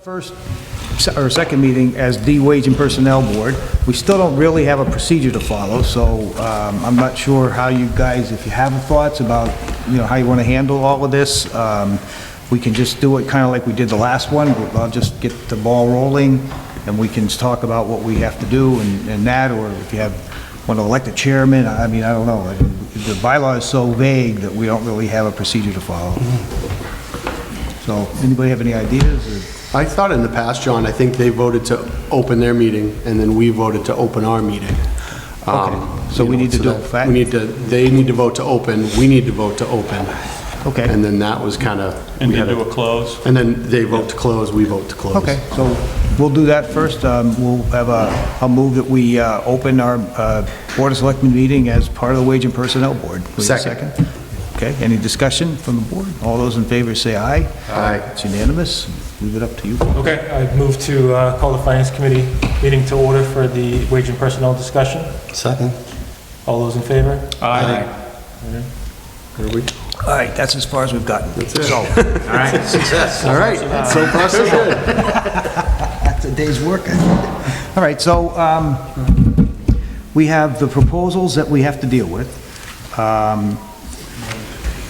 first or second meeting as the Wage and Personnel Board. We still don't really have a procedure to follow, so I'm not sure how you guys, if you have thoughts about, how you want to handle all of this. We can just do it kind of like we did the last one. I'll just get the ball rolling, and we can talk about what we have to do and that, or if you want to elect a chairman, I don't know. The bylaw is so vague that we don't really have a procedure to follow. So, anybody have any ideas? Or? I thought in the past, John, I think they voted to open their meeting, and then we voted to open our meeting. Okay. So we need to do that? They need to vote to open, we need to vote to open. Okay. And then that was kind of... And then do a close? And then they vote to close, we vote to close. Okay, so we'll do that first. We'll have I'll move that we open our Board of Selectmen meeting as part of the Wage and Personnel Board. We have a Second. Okay, any discussion from the board? All those in favor say aye. Aye. It's unanimous. Leave it up to you. Okay, I move to call the Finance Committee meeting to order for the wage and personnel discussion. Second. All those in favor? Aye. Are we? All right, that's as far as we've gotten. That's it. So, All right, so far so good. that's a day's work. All right, so we have the proposals that we have to deal with.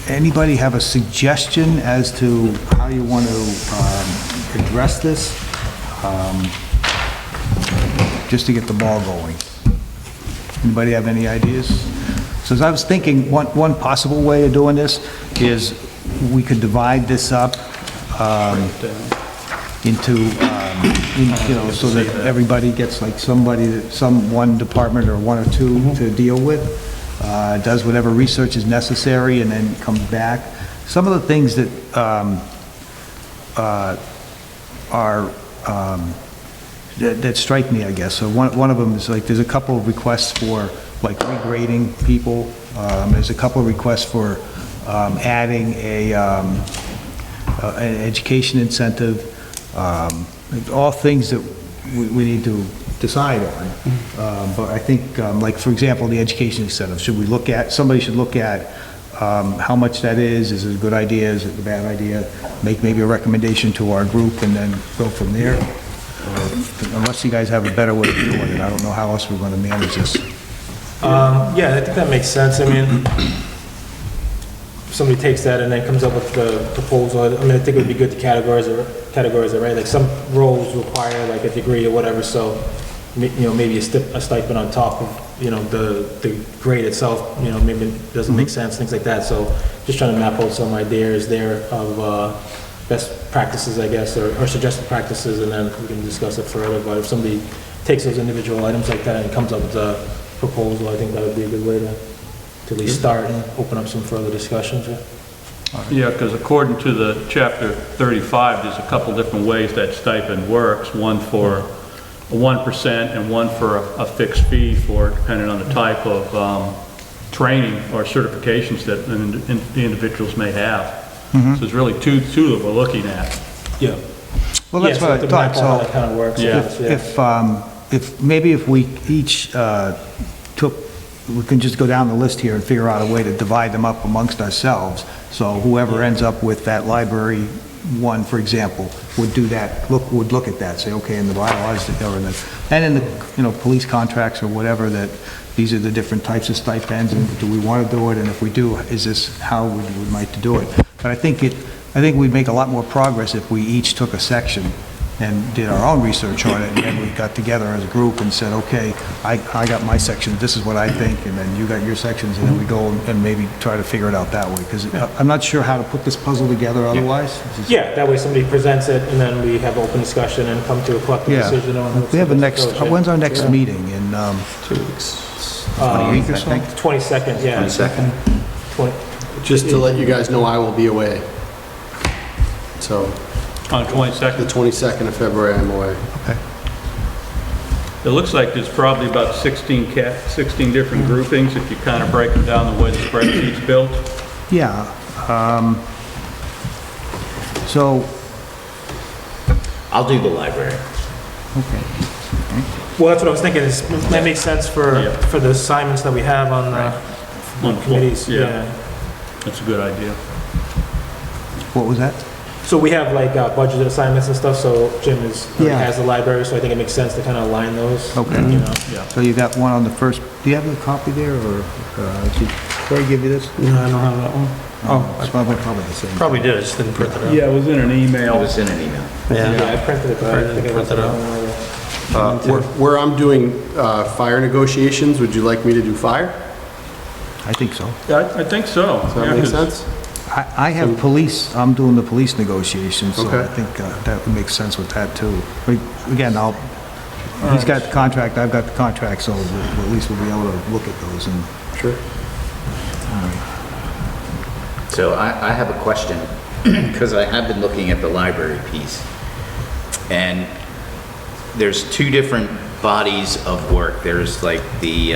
Anybody have a suggestion as to how you want to address this? Just to get the ball going. Anybody have any ideas? So as I was thinking, one possible way of doing this is we could divide this up into, so that everybody gets like one department or one or two to deal with. Does whatever research is necessary and then comes back. Some of the things that that strike me, I guess. So one of them is like there's a couple of requests for like regrading people. There's a couple of requests for adding an education incentive. All things that we need to decide on. But I think, like, for example, the education incentive, somebody should look at how much that is it a good idea, is it a bad idea, make maybe a recommendation to our group and then go from there. Unless you guys have a better way of doing it, I don't know how else we're going to manage this. Yeah, I think that makes sense. I mean, somebody takes that and then comes up with the proposal. I mean, I think it would be good to categorize it, right? Like some roles require like a degree or whatever, so maybe a stipend on top of the grade itself. Maybe it doesn't make sense, things like that. So just trying to map out some ideas there of best practices, I guess, or suggested practices, and then we can discuss it further. But if somebody takes those individual items like that and comes up with a proposal, I think that would be a good way to at least start and open up some further discussions. Yeah, because according to the chapter 35, there's a couple different ways that stipend works. One for a 1% and one for a fixed fee for, depending on the type of training or certifications that the individuals may have. So there's really two that we're looking at. Yeah. Well, that's what I thought. So that kind of works. Yeah. If we each we can just go down the list here and figure out a way to divide them up amongst ourselves. So whoever ends up with that library one, for example, would do that, would look at that, say, okay, in the bylaws, and in the, police contracts or whatever, that these are the different types of stipends, and do we want to do it, and if we do, is this how we would like to do it? But I think we'd make a lot more progress if we each took a section and did our own research on it, and then we got together as a group and said, okay, I got my section, this is what I think, and then you got your sections, and then we go and maybe try to figure it out that way, because I'm not sure how to put this puzzle together otherwise. Yeah, that way somebody presents it, and then we have open discussion and come to a collective decision on it. We have when's our next meeting? In 2 weeks. 28th or something? 22nd, yeah. 22nd. Just to let you guys know, I will be away. So, On the 22nd? the 22nd of February, I'm away. Okay. It looks like there's probably about 16 different groupings if you kind of break them down the way the spreadsheet's built. Yeah. So, I'll do the library. okay. Well, that's what I was thinking, is that makes sense for the assignments that we have on On committees. Yeah, that's a good idea. What was that? So we have like budgeted assignments and stuff, so Jim already Yeah. has the library, so I think it makes sense to kind of align those. Okay. You know? Yeah. So you got one on the first, do you have a copy there, or did Corey give you this? No, I don't have that one. It's probably the same. Probably did, I just didn't print it out. Yeah, it was in an It email. was in an email. Yeah, I printed it, but I think it was. Print it out. Where I'm doing fire negotiations, would you like me to do fire? I think so. Yeah, I think so. Does that Yeah, make 'cause- sense? I have police, I'm doing the police negotiations, so I Okay. think that would make sense with that, too. Again, he's got the contract, I've got the contract, so at least we'll be able to look at those and... Sure. So I have a question, because I have been looking at the library piece. And there's two different bodies of work. There's like the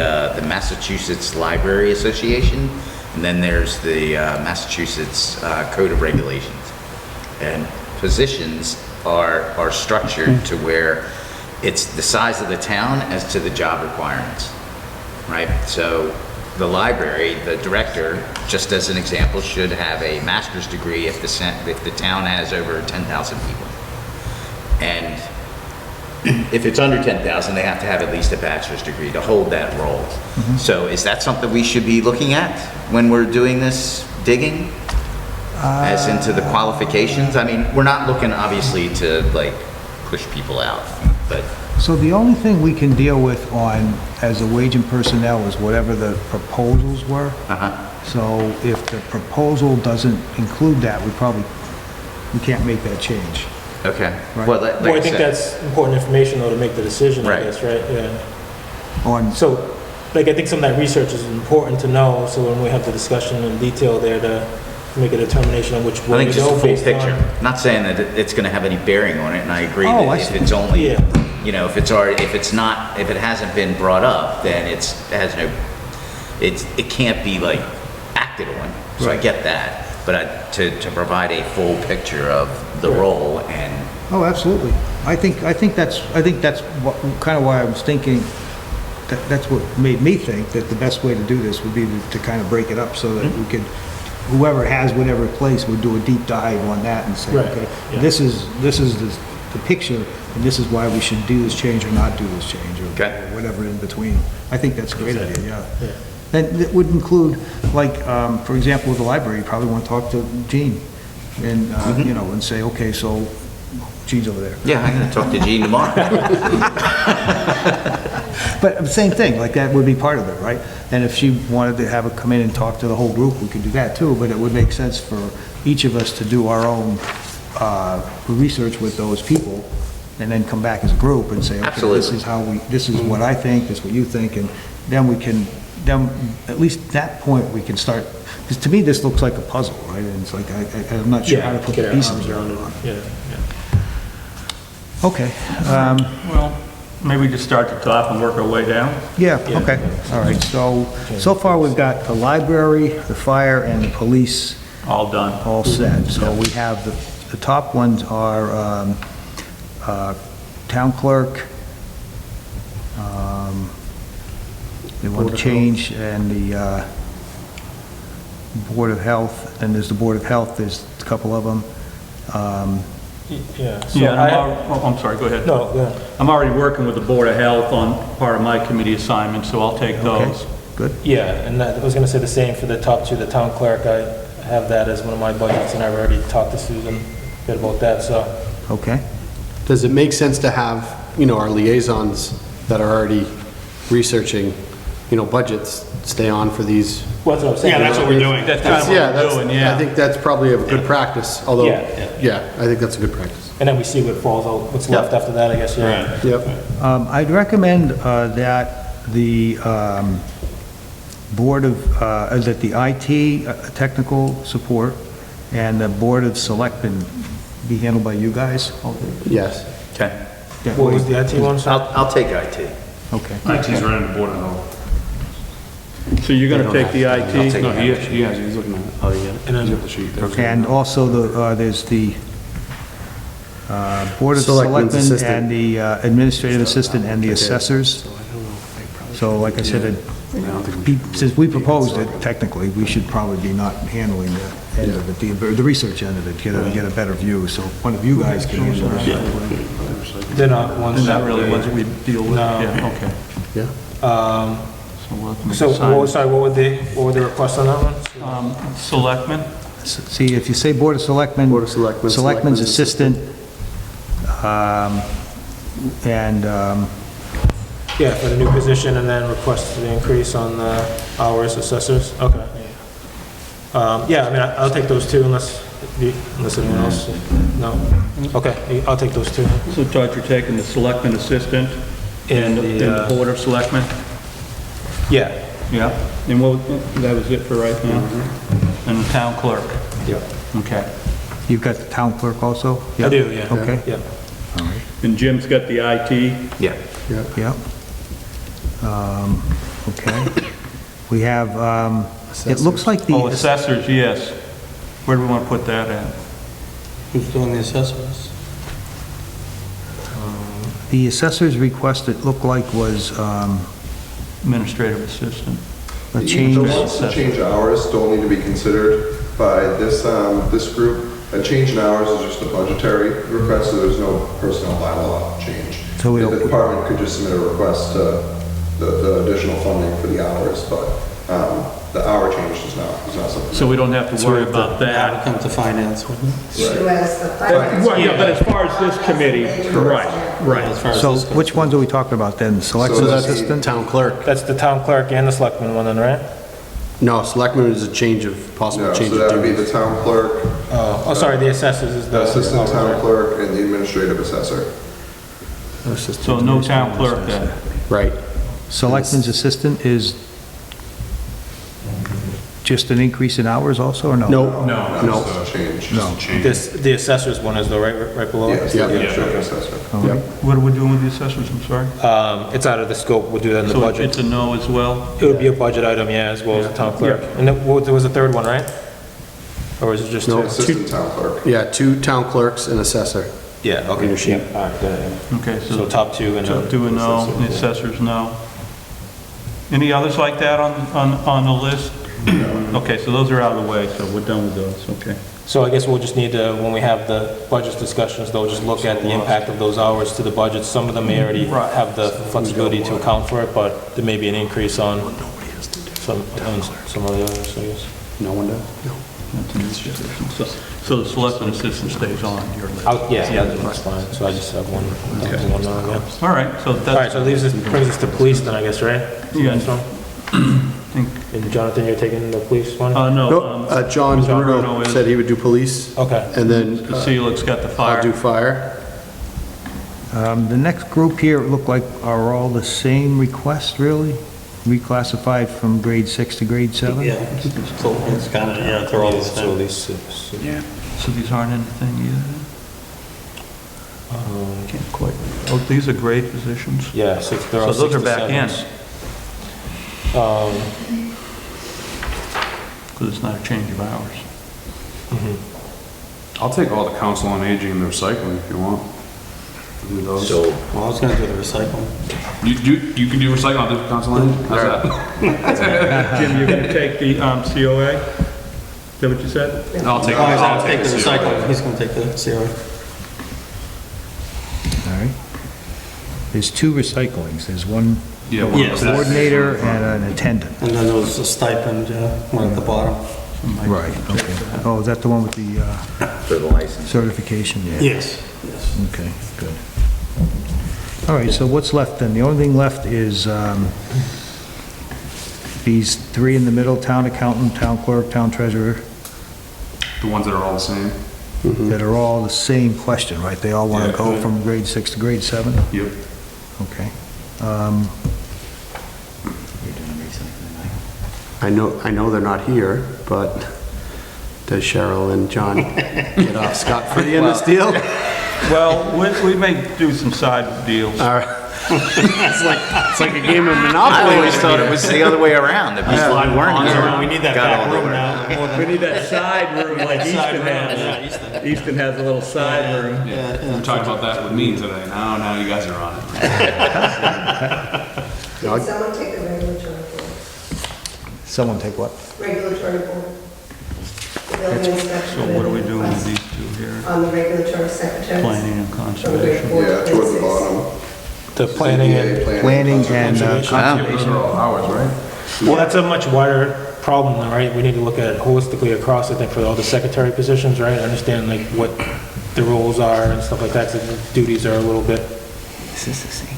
Massachusetts Library Association, and then there's the Massachusetts Code of Regulations. And positions are structured to where it's the size of the town as to the job requirements, right? So the library, the director, just as an example, should have a master's degree if the town has over 10,000 people. And if it's under 10,000, they have to have at least a bachelor's degree to hold that role. So is that something we should be looking at when we're doing this digging? As into the qualifications? I mean, we're not looking obviously to like push people out, but So the only thing we can deal with on, as a wage and personnel, is whatever the proposals were. So if the proposal doesn't include that, we can't make that change. okay. Right. Well, like Well, I I think said, that's important information though to make the decision, I Right. guess, right? Yeah. On, So, like, I think some of that research is important to know, so when we have the discussion in detail there to make a determination on which I way think to just a go full based picture. on. Not saying that it's gonna have any bearing on it, and I agree Oh, I that if see. it's only, Yeah. you know, if it hasn't been brought up, then it can't be like acted on. So I get that, but to provide a full picture of the role and, oh, absolutely. I think that's what, kind of why I was thinking, that's what made me think that the best way to do this would be to kind of break it up so that we could, whoever has whatever place would do a deep dive on that and say, Right, okay, yeah. this is the picture, and this is why we should do this change or not do this change, or Okay. whatever in between. I think that's a great idea, Yeah. yeah. And it would include, like, for example, with the library, you probably want to talk to Gene, and, you know, and say, okay, so Gene's over there. yeah, I'm gonna talk to Gene tomorrow. But the same thing, like that would be part of it, right? And if she wanted to have her come in and talk to the whole group, we could do that too, but it would make sense for each of us to do our own research with those people, and then come back as a group and say, okay, this Absolutely. is this is what I think, this is what you think, and then we can, then at least at that point, we can start, because to me, this looks like a puzzle, right? And it's like, I'm not sure how to put get the our pieces arms around around it. it. Yeah. Okay, Well, maybe just start at the top and work our way down. yeah, okay, all right, so far we've got the library, the fire, and the police All done. all set. So we have, the top ones are town clerk, they want to change, and the Board of Health, and there's the Board of Health, there's a couple of them. Yeah. So Yeah, and I- I'm sorry, go ahead. No, go ahead. I'm already working with the Board of Health on part of my committee assignment, so I'll take Okay, those. good. Yeah, and I was gonna say the same for the top two, the town clerk, I have that as one of my budgets, and I've already talked to Susan a bit about that, so. Okay, Does it make sense to have, you know, our liaisons that are already researching, you know, budgets, stay on for these? Well, that's what I'm saying. Yeah, that's what we're doing. That's kind of Yeah, what we're doing, I yeah. think that's probably a good practice, although, Yeah, yeah, I think that's a good practice. And then we see what falls out, what's left after that, I guess, yeah. Right. Yep. I'd recommend that the Board of, that the IT technical support and the Board of Selectmen be handled by you guys. Yes. Okay. Yeah, What was the IT one, sorry? I'll take IT. Okay. IT's running the board of health. So you're gonna take the I'll IT? take No, it. he has, he's looking at it. Oh, yeah. And then- He's got the sheet there. And also, there's the Board of Selectmen's Selectmen assistant. and the administrative assistant and the assessors. So I don't know. They probably So like I said, I don't think Since we proposed it, technically, we should probably be not handling the end of it, the research end of it, get a better view, so one of you guys can handle it. They're not ones They're that not really ones we deal with? No. Yeah, okay. Yeah. So we'll have to make So, a sign. sorry, what were the requests on that one? Selectmen? See, if you say Board of Selectmen. Board of Selectmen, Selectmen's Selectmen's assistant, and, Yeah, for the new position, and then request the increase on the hours assessors, okay. Yeah, I mean, I'll take those two unless anyone else, no? Okay, I'll take those two. So Todd, you're taking the selectman assistant and the board of selectmen? Yeah. Yeah. And what, that was it for right now? And the town clerk? Yeah. Okay. you've got the town clerk also? I do, yeah. Okay. Yeah. All right. And Jim's got the IT? Yeah. Yep. Okay. We have, it looks like Oh, the, assessors, yes. Where do we want to put that at? Who's doing the assessments? the assessor's request, it looked like was Administrative assistant. a change. The ones to change hours don't need to be considered by this, this group. A change in hours is just a budgetary request, so there's no personnel bylaw change. So we'll- The department could just submit a request to the additional funding for the hours, but the hour change is not something. So we don't have to worry about That that. would come to finance, wouldn't it? Issue as the finance. Right, yeah, but as far as this committee, right, right. As far as So this goes. which ones are we talking about then? So Selectmen's that's assistant? town clerk. That's the town clerk and the selectman one then, right? No, selectman is a change of, possible No, change so of that would be duties. the town clerk, Oh, sorry, the assessors is the the. assistant town clerk, and the administrative assessor. So no town clerk then? Right. Selectmen's assistant is just an increase in hours also, or no? No, No, no. it's a change. No. This, the assessors one is though, right below it? Yes, Yeah. the administrative assessor. All right. What are we doing with the assessors, I'm sorry? It's out of the scope, we'll do that in the So budget. it's a no as well? It would be a budget item, yeah, as well as the town clerk. And there was a third one, right? Or was it just No. two? Assistant town clerk. Yeah, 2 town clerks and assessor. Yeah, okay. On your sheet. Yeah, all right, got it, yeah. Okay, So so top two and. top two a no, and the assessors no. Any others like that on the list? Okay, so those are out of the way, so we're done with those, okay. So I guess we'll just need to, when we have the budget discussions, though, just look at the impact of those hours to the budget. Some of them may already Right. have the flexibility to account for it, but there may be an increase on some of the others, I guess. No one does? So the selectman assistant stays on your list? Yeah, that's fine. So I just have one on, yeah. All right, so All right, that's, so brings us to police then, I guess, right? Yeah. Next one. And Jonathan, you're taking the police one? no, No, John John Bruno Bruno is- said he would do police, Okay. and then the Seelig's got the I'll do fire. fire. The next group here look like are all the same request, really? Reclassified from grade 6 to grade 7? Yeah, so it's kind of, yeah, they're all the So same. these six. Yeah. So these aren't anything either? Can't quite, oh, these are grade positions? Yeah, six, they're all So those six are to back in, sevens. because it's not a change of hours. I'll take all the council on aging and the recycling if you want. Do those. So, Well, I was gonna do the recycling. You can do recycling, I'll do council on aging. How's that? Jim, you're going to take the COA? Is that what you said? I'll take. I'll take the recycling, he's gonna take the COA. All right. There's 2 recyclings. There's one Yeah. Yes. coordinator and an attendant. And then there was a stipend, one at the bottom. Right, okay. Oh, is that the one with the for the license. certification? Yeah. Yes. Yes. Okay, good. All right, so what's left then? The only thing left is these 3 in the middle, town accountant, town clerk, town treasurer, The ones that are all the same. that are all the same question, right? They all want to Yeah. go from grade 6 to grade 7? Yep. Okay. I know they're not here, but does Cheryl and John get off scot-free in this deal? Well, we may do some side deals. All right. It's like a game of I Monopoly. always thought it was the other way around. The people who weren't here We need that got back all the room work. now, more than. We need that side room like Side Easton room, has. yeah, Easton. Easton has a little side room. Yeah, We talked about that with me today. Now you guys are on it. No, Did someone take the regulatory course? Someone take what? Regulatory board. The building inspector. So what are we doing with these two here? On the regulatory secretaries. Planning and conservation. Yeah, toward the bottom. The planning and, CPA, Planning and conservation. Those are all hours, right? well, that's a much wider problem, though, right? We need to look at it holistically across, I think, for all the secretary positions, right? Understand like what the roles are and stuff like that, so the duties are a little bit,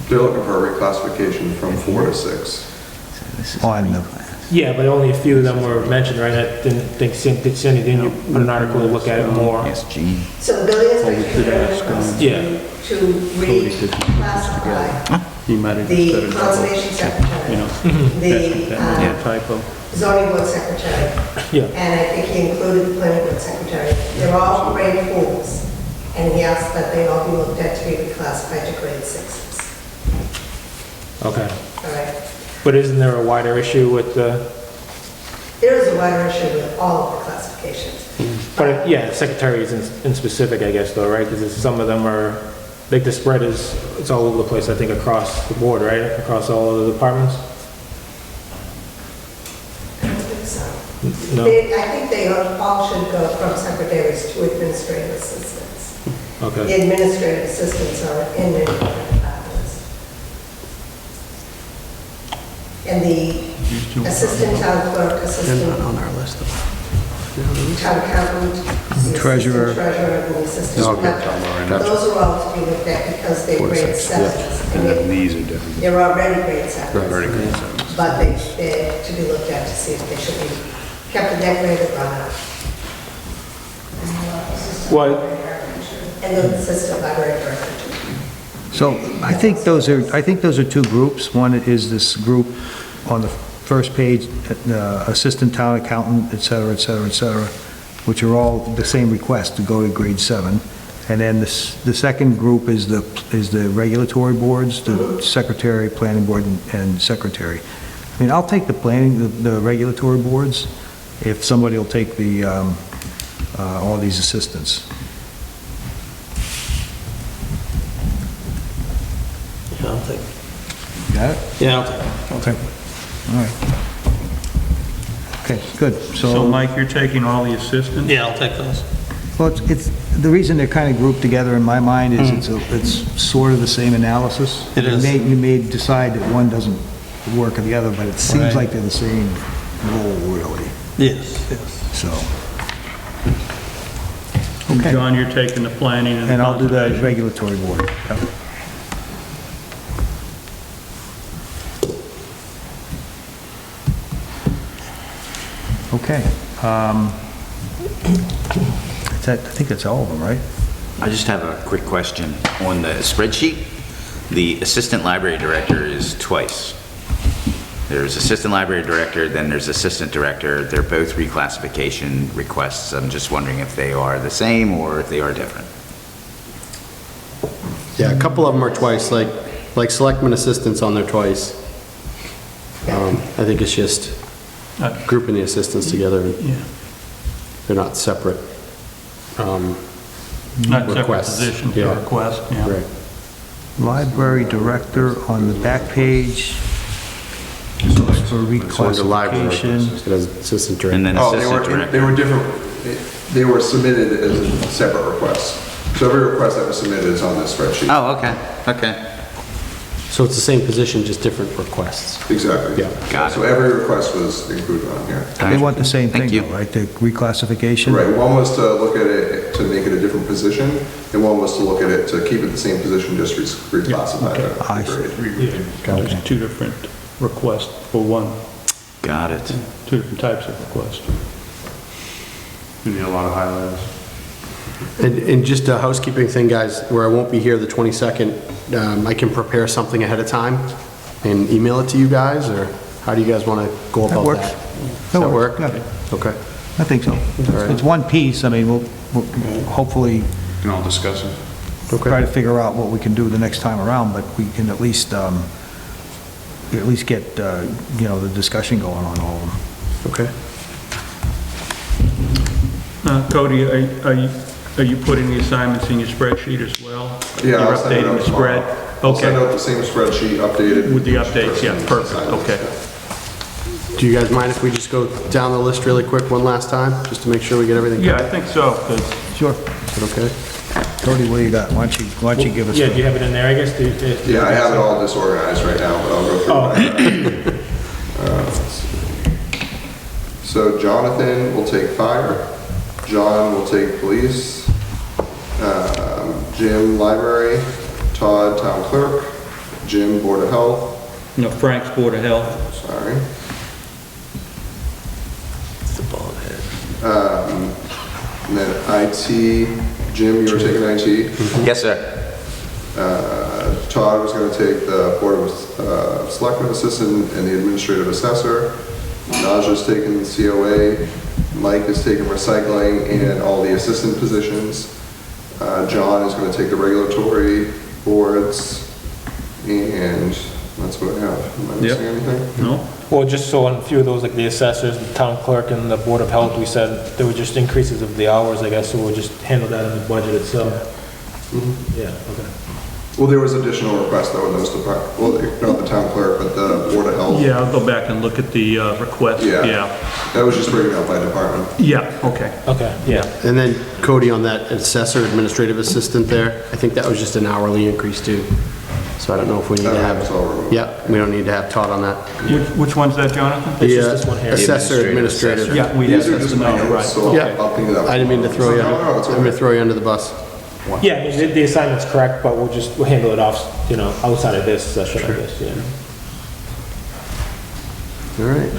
They're looking for a reclassification from 4 to 6. On the, yeah, but only a few of them were mentioned, right? I didn't think, Cindy, didn't you put an article to look at it more? Yes, Gene. So the building inspector requests Yeah. to reclassify He might have just the said it. conservation You secretary, know, the that typo. zoning board secretary, Yeah. and I think he included the planning board secretary. They're all grade 4s, and he asked that they all be looked at to be reclassified to grade 6s. Okay. All right? But isn't there a wider issue with the, There is a wider issue with all of the classifications. but yeah, secretaries in specific, I guess, though, right? Because some of them are, like the spread is, it's all over the place, I think, across the board, right? Across all of the departments? I don't think so. No? I think they all should go from secretaries to administrative assistants. Okay. The administrative assistants are in many different departments. And the assistant town clerk, assistant on our list. town accountant, the Treasurer. assistant treasurer, and the assistant Okay, collector. Those are all to be looked at because they're grade 7s. And then these are different. They're already grade 7s. Already grade sevens. But they're to be looked at to see if they should be kept in that grade or run out. What? And the assistant library director. so I think those are two groups. One is this group on the first page, assistant town accountant, et cetera, et cetera, et cetera, which are all the same request to go to grade 7. And then the second group is the regulatory boards, the secretary, planning board, and secretary. I mean, I'll take the regulatory boards if somebody will take the, all these assistants. Yeah, I'll take it. Got it? Yeah, I'll take it. Okay. All right. Okay, good. So Mike, you're taking all the assistants? Yeah, I'll take those. Well, it's, the reason they're kind of grouped together in my mind is it's sort of the same analysis. It is. You may decide that one doesn't work with the other, but it seems Right. like they're the same role, really, Yes, yes. so. And Okay, John, you're taking the planning and... and I'll do the conservation. regulatory board. Yep. Okay. I think that's all of them, right? I just have a quick question. On the spreadsheet, the assistant library director is twice. There's assistant library director, then there's assistant director. They're both reclassification requests. I'm just wondering if they are the same or if they are different. Yeah, a couple of them are twice, like selectman assistants on there twice. I think it's just grouping the assistants together. Yeah. They're not separate. Not separate requests. positions, Yeah. but request, yeah. Right. Library director on the back page. Looks for So under library, reclassification. it has assistant director. And then Oh, assistant they director. were different, they were submitted as a separate request. So every request that was submitted is on this spreadsheet. Oh, okay, okay. So it's the same position, just different requests. Exactly. Yeah. Got it. So every request was included on here. They want the same Thank thing, you. though, right? The reclassification? Right, one was to look at it to make it a different position, and one was to look at it to keep it the same position, just reclassify it. I see. There's two different requests for one, Got it. two different types of requests. We need a lot of highlights. And just a housekeeping thing, guys, where I won't be here the 22nd, I can prepare something ahead of time and email it to you guys, or how do you guys want to go That about works. that? Does that work? Yeah, Okay. I think so. right. It's one piece, I mean, we'll hopefully And I'll discuss it. try to figure out what we can do the next time around, but we can at least get, you know, the discussion going on all of them. Okay. Cody, are you putting the assignments in your spreadsheet as well? Yeah, I'll You're send it updating out the tomorrow. spread? I'll send Okay, out the same spreadsheet updated. with the updates, yeah, Person perfect, assignments. okay. Do you guys mind if we just go down the list really quick one last time, just to make sure we get everything Yeah, I covered? think so, 'cause Sure. Is that okay? Cody, what do you got? Why don't you give us? Yeah, do you have it in there, I guess? Yeah, I have it all disorganized right now, but I'll go through it. Let's see. So Jonathan will take fire, John will take police, Jim library, Todd town clerk, Jim board of health, you know, Frank's Board of Health. sorry. It's the bald head. And then IT, Jim, you were taking IT. Yes, sir. Todd was gonna take the board of selectmen assistant and the administrative assessor. Naja's taking the COA. Mike is taking recycling and all the assistant positions. John is gonna take the regulatory boards, and that's what I have. Am I missing Yep. anything? No? Well, just so on a few of those, like the assessors, the town clerk, and the board of health, we said there were just increases of the hours, I guess, so we'll just handle that in the budget itself. Yeah, okay. Well, there was additional requests though in those departments, well, not the town clerk, but the board of health. Yeah, I'll go back and look at the request. Yeah. That was just breaking out by department. Yeah, okay. Okay, yeah. And then Cody, on that assessor administrative assistant there, I think that was just an hourly increase too. So I don't know if we need to It's all have, removed. yeah, we don't need to have Todd on that. Which one's that, Jonathan? It's The just this one here. assessor Administrative administrative. Yeah, we These have are that's just the my number, right. notes, so Yeah. I'll clean it up. I didn't mean to throw you, No, it's I'm gonna okay. throw you under the bus. Yeah, I mean, the assignment's correct, but we'll handle it off, you know, outside of this session, I guess, yeah. All right.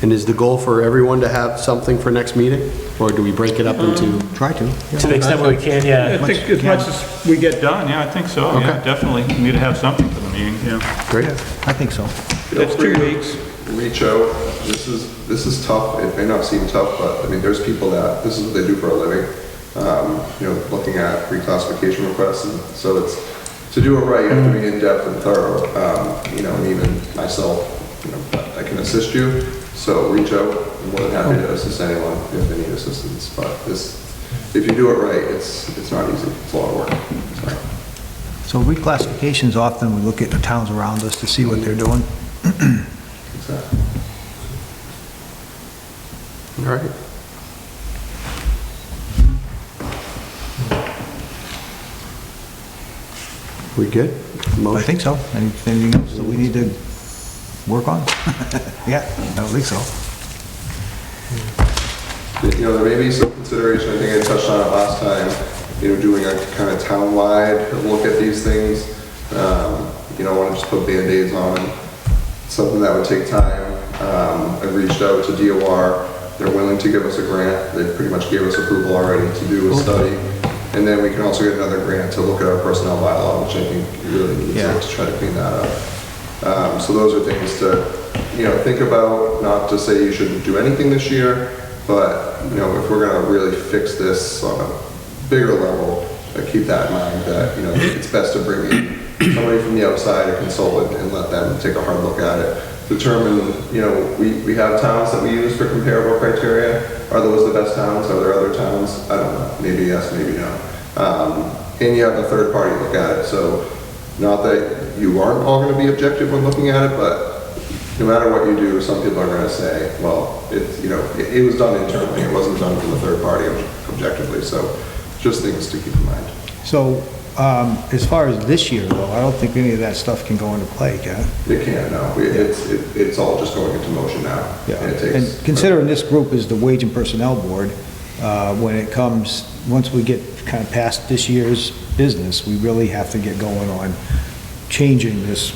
And is the goal for everyone to have something for next meeting? Or do we break it up into? Try to. To the extent we can, yeah. I think as much as we get done, yeah, I think so, yeah, Okay. definitely. We need to have something for the meeting, yeah. Great. I think so. Feel That's free 2 to weeks. Reach out. This is tough. It may not seem tough, but I mean, there's people that, this is what they do for a living. You know, looking at reclassification requests, and so it's, to do it right, you have to be in-depth and thorough. You know, and even myself, you know, I can assist you, so reach out. I'm more than happy to assist anyone if they need assistance, but this, if you do it right, it's not easy. It's a lot of work, so. So reclassifications, often we look at the towns around us to see what they're doing. Exactly. All right. We good? I Motion? think so. Anything else that we need to work on? Yeah, I don't think so. You know, there may be some consideration, I think I touched on it last time, you know, doing a kind of town-wide look at these things. You know, I want to just put Band-Aids on it. Something that would take time. I reached out to DOR. They're willing to give us a grant. They pretty much gave us approval already to do a study. And then we can also get another grant to look at our personnel bylaw, which I think really needs Yeah. to try to clean that up. So those are things to, you know, think about, not to say you shouldn't do anything this year, but, you know, if we're gonna really fix this on a bigger level, keep that in mind, that, you know, it's best to bring in somebody from the outside, a consultant, and let them take a hard look at it. Determine, you know, we have towns that we use for comparable criteria. Are those the best towns? Are there other towns? I don't know. Maybe yes, maybe no. And you have a third party look at it. So not that you aren't all going to be objective when looking at it, but no matter what you do, some people are going to say, well, it's, you know, it was done internally. It wasn't done from the third party objectively. So just things to keep in mind. So, as far as this year, though, I don't think any of that stuff can go into play, can it? It can't, no. It's all just going into motion now. And it takes. And considering this group is the Wage and Personnel Board, when it comes, once we get kind of past this year's business, we really have to get going on changing this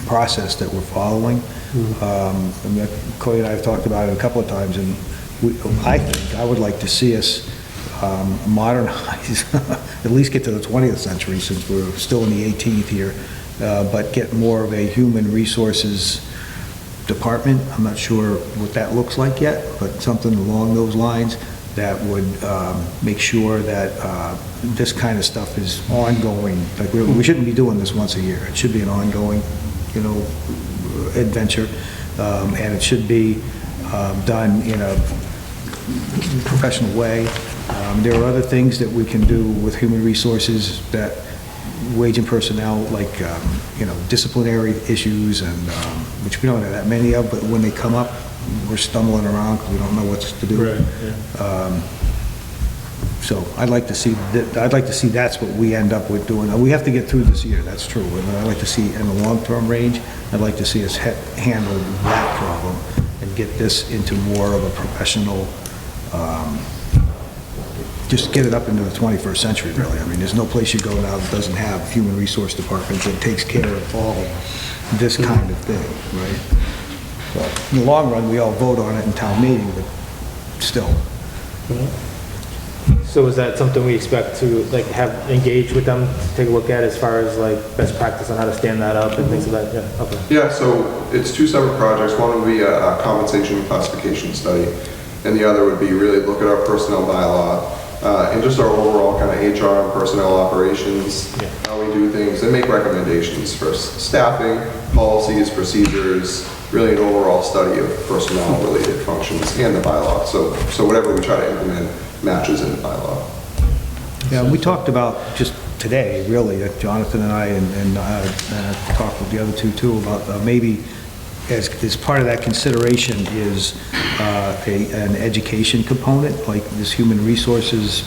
process that we're following. I mean, Cody and I have talked about it a couple of times, and I would like to see us modernize, at least get to the 20th century, since we're still in the 18th here, but get more of a human resources department. I'm not sure what that looks like yet, but something along those lines that would make sure that this kind of stuff is ongoing. Like, we shouldn't be doing this once a year. It should be an ongoing, you know, adventure, and it should be done in a professional way. There are other things that we can do with human resources that wage and personnel, like, disciplinary issues, and, which we don't have that many of, but when they come up, we're stumbling around because we don't know what to do. Right, yeah. So I'd like to see that's what we end up with doing. We have to get through this year, that's true. And I'd like to see, in the long-term range, I'd like to see us handle that problem and get this into more of a professional, just get it up into the 21st century, really. I mean, there's no place you go now that doesn't have human resource department that takes care of all this kind of thing, right? So, in the long run, we all vote on it in town meeting, but still. So is that something we expect to, like, have engaged with them, to take a look at as far as, like, best practice on how to stand that up and things like that? Yeah, okay. Yeah, so it's two separate projects. One would be a compensation classification study, and the other would be really look at our personnel bylaw, and just our overall kind of HR and personnel operations, how we do things, and make recommendations for staffing, policies, procedures, really an overall study of personnel-related functions and the bylaw. So whatever we try to implement matches in the bylaw. Yeah, we talked about just today, really, Jonathan and I, and I talked with the other two too, about maybe as part of that consideration is an education component, like this human resources,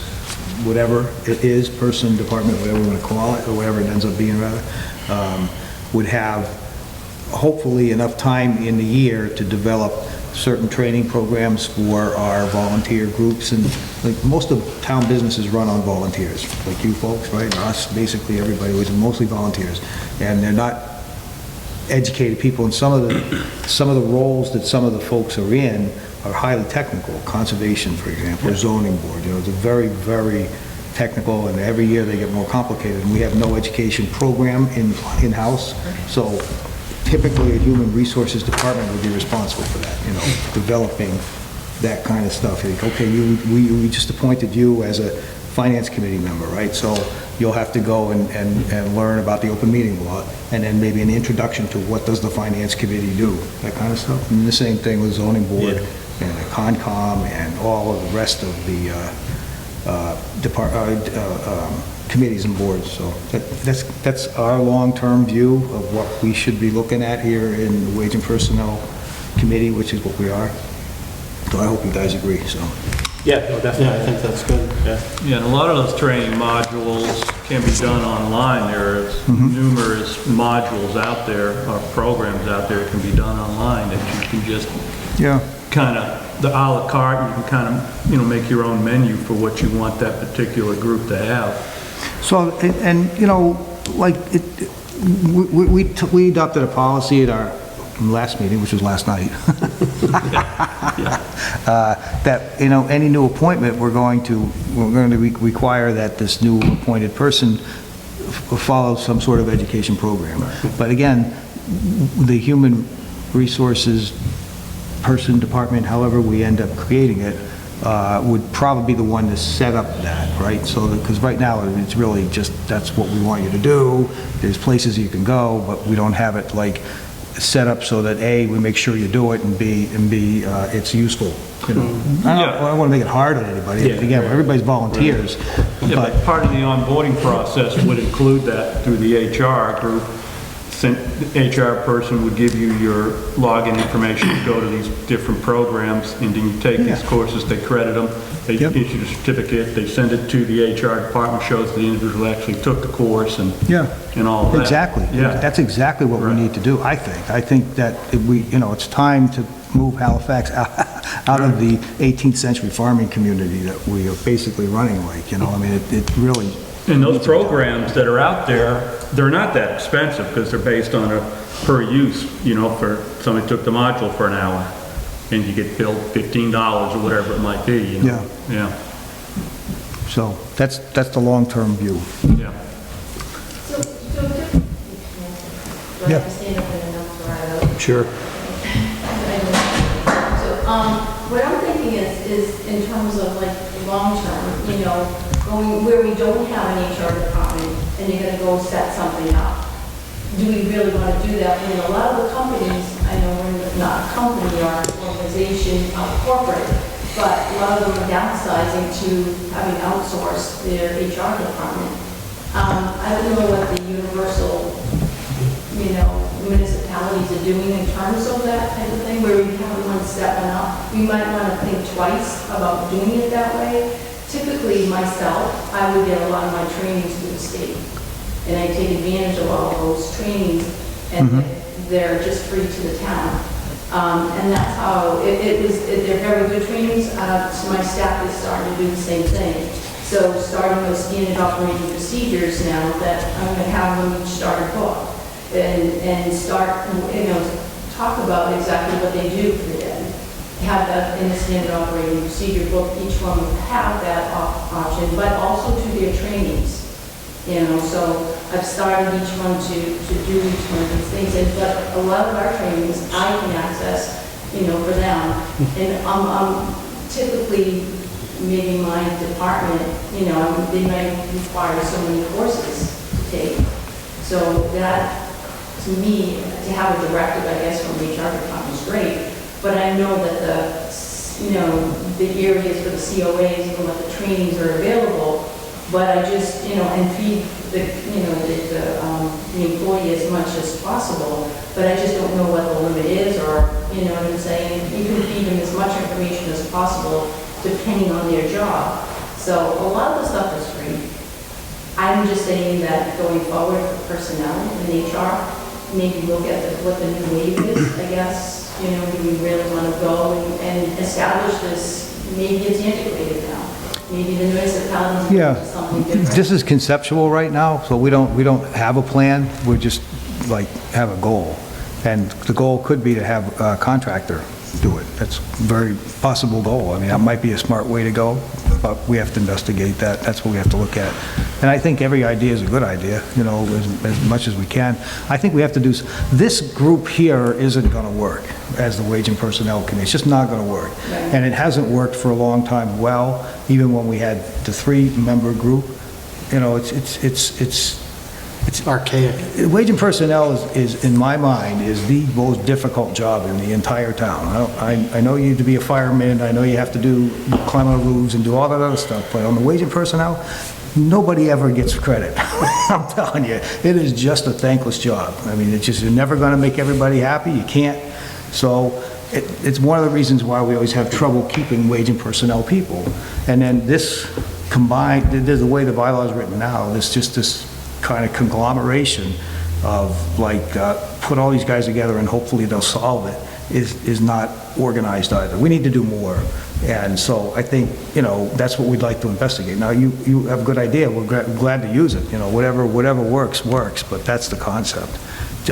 whatever it is, person, department, whatever you want to call it, or whatever it ends up being rather, would have hopefully enough time in the year to develop certain training programs for our volunteer groups. And like most of town businesses run on volunteers, like you folks, right? And us, basically everybody was mostly volunteers. And they're not educated people, and some of the roles that some of the folks are in are highly technical. Conservation, for example, or zoning board, it's a very, very technical, and every year they get more complicated, and we have no education program in-house. So typically, a human resources department would be responsible for that, developing that kind of stuff. Like, okay, we just appointed you as a finance committee member, right? So you'll have to go and learn about the open meeting law, and then maybe an introduction to what does the finance committee do, that kind of stuff. And the same thing with zoning board and the Concom and all of the rest of the committees and boards. So that's our long-term view of what we should be looking at here in the Wage and Personnel Committee, which is what we are. So I hope you guys agree, so. Yeah, no, definitely. Yeah, I think that's good. Yeah. Yeah, and a lot of those training modules can be done online. There are numerous modules out there, or programs out there that can be done online that you can just kind of, the a la carte, you can kind of, make your own menu for what you want that particular group to have. So, like, we adopted a policy at our last meeting, which was last night, that, any new appointment, we're going to require that this new appointed person follow some sort of education program. But again, the human resources person, department, however we end up creating it, would probably be the one to set up that, right? So, because right now, it's really just, that's what we want you to do. There's places you can go, but we don't have it like set up so that A, we make sure you do it, and B, it's useful. I don't want to make it hard on anybody. Again, everybody's volunteers. Yeah, but part of the onboarding process would include that through the HR group. The HR person would give you your login information to go to these different programs, and then you take these courses, they credit them, they issue the certificate, they send it to the HR department, shows the individual actually took the course and all of that. Exactly. Yeah. That's exactly what we need to do, I think. I think that it's time to move Halifax out of the 18th century farming community that we are basically running like, I mean, it really... And those programs that are out there, they're not that expensive because they're based on a per use, for somebody took the module for an hour and you get billed $15 or whatever it might be. Yeah. So that's the long-term view. Yeah. So Yeah. stand up in a number. Sure. What I'm thinking is in terms of like long-term, going where we don't have an HR department and you're gonna go set something up. Do we really want to do that? When a lot of the companies, I know we're not a company or an organization, corporate, but a lot of them are downsizing to having outsourced their HR department. I don't know what the universal, you know, municipalities are doing in terms of that type of thing, where we have one stepping up. We might want to think twice about doing it that way. Typically, myself, I would get a lot of my trainings through the state, and I take advantage of all those trainings, and they're just free to the town. And that's how, they're very good trainings, so my staff is starting to do the same thing. So starting those standard operating procedures now, that I'm going to have them each start a book, and start, you know, talk about exactly what they do for the day. Have that in the standard operating procedure book, each one will have that option, but also to their trainings. You know, so I've started each one to do each one of these things, but a lot of our trainings I can access, you know, for them. And I'm typically, maybe my department, you know, they might require so many courses to take. So that, to me, to have a directive, I guess, from the HR department is great. But I know that the, you know, the areas for the COAs and what the trainings are available, but I just, you know, and feed the, you know, the employee as much as possible, but I just don't know what the limit is, or, you know what I'm saying? You can feed them as much information as possible, depending on their job. So a lot of the stuff is free. I'm just saying that going forward for personnel and HR, maybe look at what the new wave is, I guess. You know, do we really want to go and establish this? Maybe it's antiquated now. Maybe the municipalities do something different. This is conceptual right now, so we don't have a plan. We just like have a goal. And the goal could be to have a contractor do it. That's a very possible goal. I mean, that might be a smart way to go, but we have to investigate that. That's what we have to look at. And I think every idea is a good idea, you know, as much as we can. I think we have to do, this group here isn't going to work as the Wage and Personnel Committee. It's just not going to work. Right. And it hasn't worked for a long time well, even when we had the 3-member group. You know, it's archaic. Wage and Personnel is, in my mind, is the most difficult job in the entire town. I know you to be a fireman, I know you have to climb on roofs and do all that other stuff, but on the Wage and Personnel, nobody ever gets credit. I'm telling you, it is just a thankless job. I mean, it's just, you're never going to make everybody happy, you can't. So it's one of the reasons why we always have trouble keeping Wage and Personnel people. And then this combined, the way the bylaw is written now, it's just this kind of conglomeration of like, put all these guys together and hopefully they'll solve it, is not organized either. We need to do more. And so I think, you know, that's what we'd like to investigate. Now, you have a good idea. We're glad to use it. You know, whatever works, but that's the concept.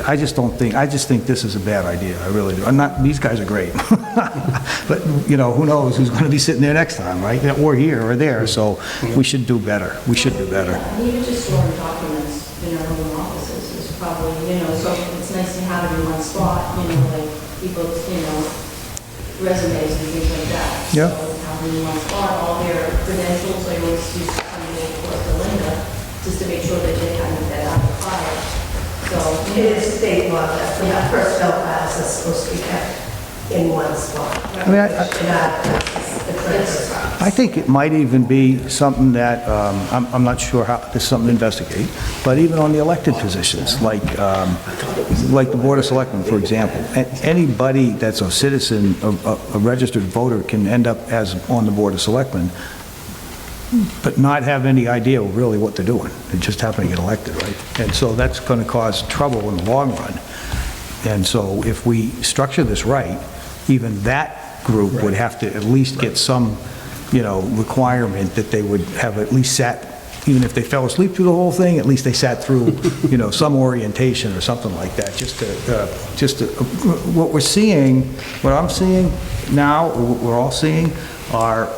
I just think this is a bad idea. I really do. These guys are great. But, you know, who knows who's going to be sitting there next time, right? Or here or there. So we should do better. We should do better. Yeah, and even just storing documents in our own offices is probably, you know, so it's nice to have it in one spot, you know, like people's, you know, resumes and things like that. Yeah. So have them in one spot, all their credentials, I always used to come in to Linda, just to make sure that they hadn't been out of file. So, It is state law that the personnel files are supposed to be kept in one spot. I mean, I think it might even be something that, I'm not sure how, there's something to investigate, but even on the elected positions, like the Board of Selectmen, for example, anybody that's a citizen, a registered voter can end up as on the Board of Selectmen, but not have any idea really what they're doing. They just happen to get elected, right? And so that's going to cause trouble in the long run. And so if we structure this right, even that group would have to at least get some, you know, requirement that they would have at least sat, even if they fell asleep through the whole thing, at least they sat through, you know, some orientation or something like that, just to, what we're seeing, what I'm seeing now, what we're all seeing are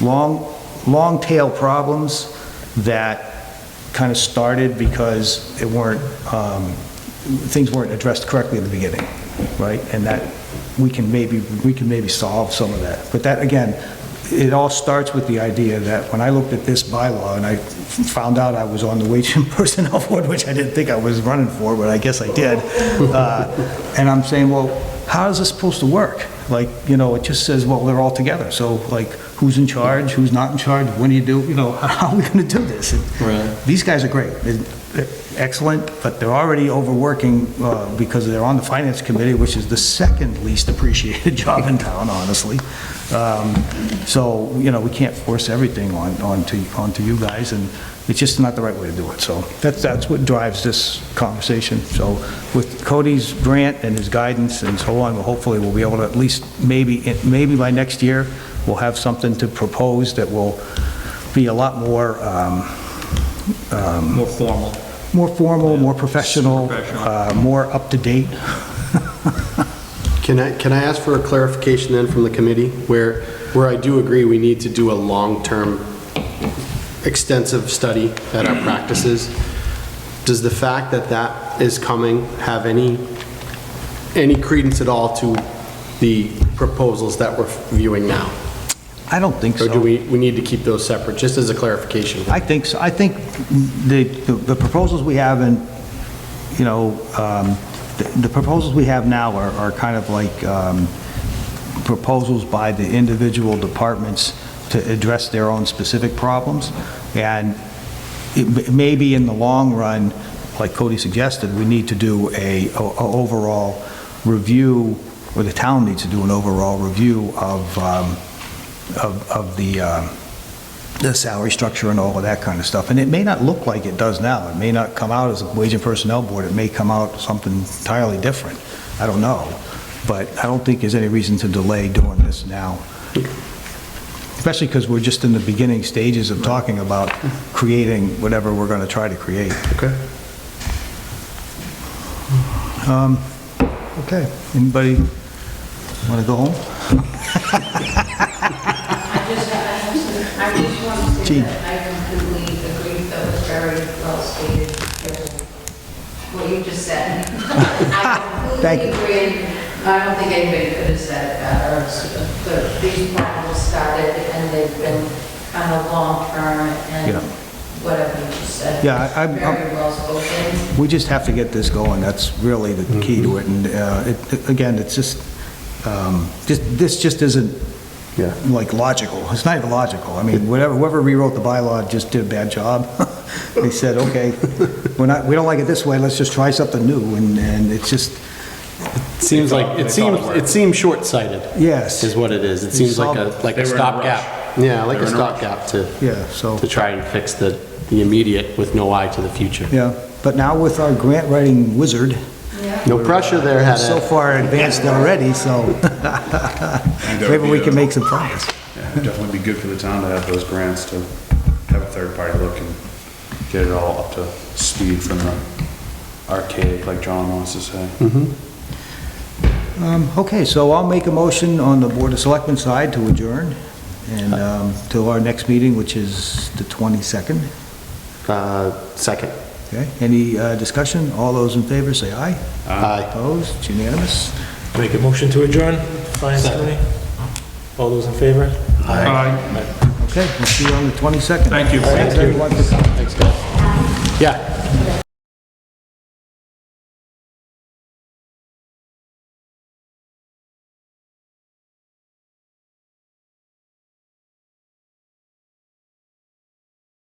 long tail problems that kind of started because it weren't, things weren't addressed correctly in the beginning, right? And that we can maybe solve some of that. But that, again, it all starts with the idea that when I looked at this bylaw and I found out I was on the Wage and Personnel Board, which I didn't think I was running for, but I guess I did, and I'm saying, well, how is this supposed to work? like, it just says, well, they're all together. So like, who's in charge, who's not in charge, when do you do, how are we going to do this? And these guys are great. They're excellent, but they're already overworking because they're on the finance committee, which is the second least appreciated job in town, honestly. So, we can't force everything onto you guys, and it's just not the right way to do it. So that's what drives this conversation. So with Cody's grant and his guidance and so on, hopefully we'll be able to at least, maybe by next year, we'll have something to propose that will be a lot more More formal. more professional, more up-to-date. Can I ask for a clarification then from the committee, where I do agree we need to do a long-term extensive study at our practices? Does the fact that that is coming have any credence at all to the proposals that we're viewing now? I don't think so. Or do we need to keep those separate, just as a clarification? I think so. I think the proposals we have and, the proposals we have now are kind of like proposals by the individual departments to address their own specific problems. And maybe in the long run, like Cody suggested, we need to do a overall review, or the town needs to do an overall review of the salary structure and all of that kind of stuff. And it may not look like it does now. It may not come out as a wage and personnel board. It may come out something entirely different. I don't know. But I don't think there's any reason to delay doing this now. Especially because we're just in the beginning stages of talking about creating whatever we're going to try to create. Okay. Okay. Anybody want to go home? I just want to say Gee. that I completely agree. That was very well stated. What you just said. I Thank you. completely agree. I don't think anybody could have said it better. These problems started and they've been kind of long-term and Yeah. whatever you just said. Yeah, Very well spoken. We just have to get this going. That's really the key to it. And again, it's just, this just isn't like logical. It's not even logical. I mean, whoever rewrote the bylaw just did a bad job. They said, okay, we don't like it this way. Let's just try something new. And it's just, It seems short-sighted. Yes. Is what it is. It seems like a They were in a stopgap. Yeah, like a stopgap to try and fix the immediate with no eye to the future. Yeah, but now with our grant writing wizard, No pressure there, had so far advanced already, so maybe we can make some progress. Yeah, it'd definitely be good for the town to have those grants, to have a third party look and get it all up to speed from the archaic, like John wants to say. Okay, so I'll make a motion on the Board of Selectmen side to adjourn, and till our next meeting, which is the 22nd. Second. Okay, any discussion? All those in favor, say aye. Aye. Opposed? It's unanimous. Make a motion to adjourn, Finance Committee. All those in favor? Okay, we'll see you on the 22nd. Thank you. Thanks, everyone, for coming. Thanks, guys. Yeah.